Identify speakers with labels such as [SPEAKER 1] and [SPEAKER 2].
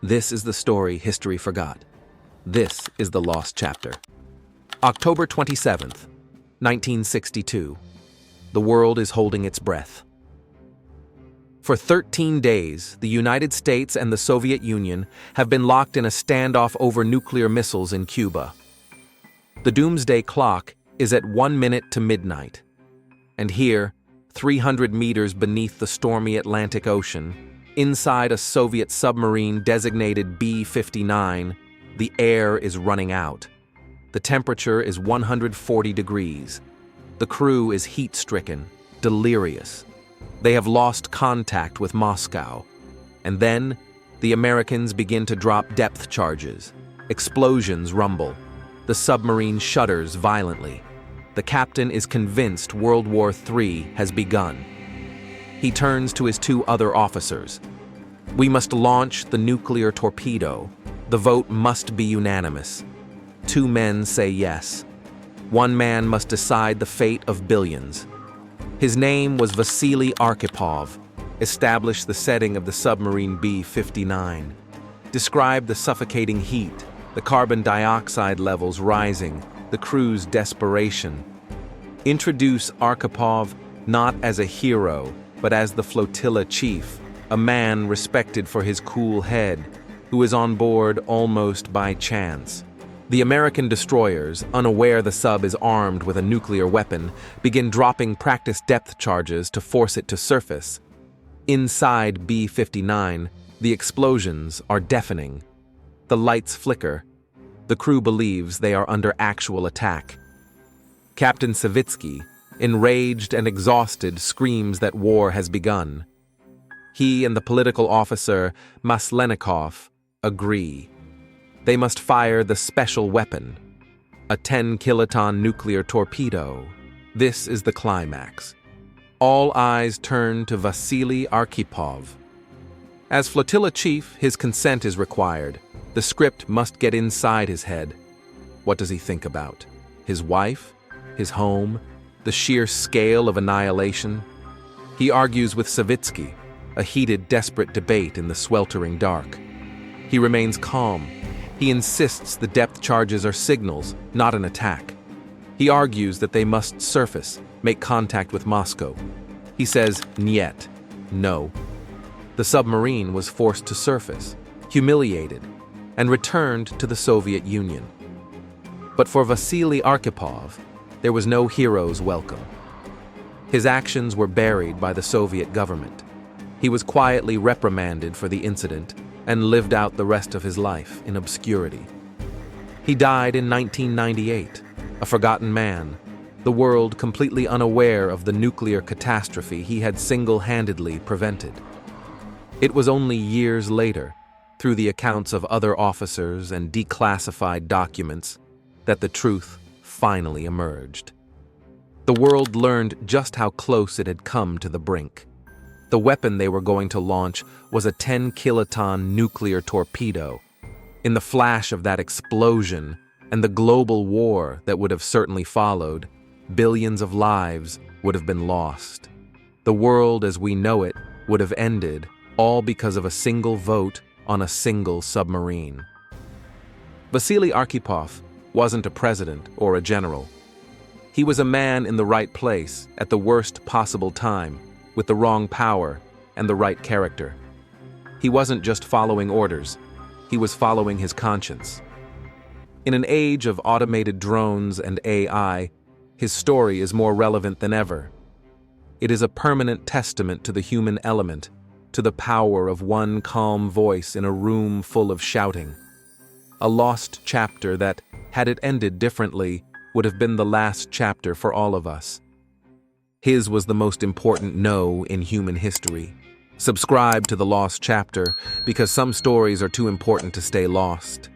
[SPEAKER 1] This is the story history forgot. This is the lost chapter. October 27th, 1962. The world is holding its breath. For 13 days, the United States and the Soviet Union have been locked in a standoff over nuclear missiles in Cuba. The doomsday clock is at 1 minute to midnight. And here, 300 meters beneath the stormy Atlantic Ocean, inside a Soviet submarine designated B-59, the air is running out. The temperature is 140 degrees. The crew is heat-stricken, delirious. They have lost contact with Moscow. And then, the Americans begin to drop depth charges. Explosions rumble. The submarine shudders violently. The captain is convinced World War III has begun. He turns to his two other officers. "We must launch the nuclear torpedo. The vote must be unanimous." Two men say yes. One man must decide the fate of billions. His name was Vasili Arkhipov. Established the setting of the submarine B-59. Describe the suffocating heat, the carbon dioxide levels rising, the crew's desperation. Introduce Arkhipov not as a hero, but as the flotilla chief, a man respected for his cool head, who is on board almost by chance. The American destroyers, unaware the sub is armed with a nuclear weapon, begin dropping practice depth charges to force it to surface. Inside B-59, the explosions are deafening. The lights flicker. The crew believes they are under actual attack. Captain Savitsky, enraged and exhausted, screams that war has begun. He and the political officer Maslenikov agree. They must fire the special weapon, a 10-kiloton nuclear torpedo. This is the climax. All eyes turn to Vasili Arkhipov. As flotilla chief, his consent is required. The script must get inside his head. What does he think about? His wife? His home? The sheer scale of annihilation? He argues with Savitsky, a heated, desperate debate in the sweltering dark. He remains calm. He insists the depth charges are signals, not an attack. He argues that they must surface, make contact with Moscow. He says, "Niet," no. The submarine was forced to surface, humiliated, and returned to the Soviet Union. But for Vasili Arkhipov, there was no hero's welcome. His actions were buried by the Soviet government. He was quietly reprimanded for the incident and lived out the rest of his life in obscurity. He died in 1998, a forgotten man, the world completely unaware of the nuclear catastrophe he had single-handedly prevented. It was only years later, through the accounts of other officers and declassified documents, that the truth finally emerged. The world learned just how close it had come to the brink. The weapon they were going to launch was a 10-kiloton nuclear torpedo. In the flash of that explosion and the global war that would have certainly followed, billions of lives would have been lost. The world as we know it would have ended, all because of a single vote on a single submarine. Vasili Arkhipov wasn't a president or a general. He was a man in the right place at the worst possible time, with the wrong power and the right character. He wasn't just following orders, he was following his conscience. In an age of automated drones and AI, his story is more relevant than ever. It is a permanent testament to the human element, to the power of one calm voice in a room full of shouting. A lost chapter that, had it ended differently, would have been the last chapter for all of us. His was the most important no in human history. Subscribe to The Lost Chapter because some stories are too important to stay lost.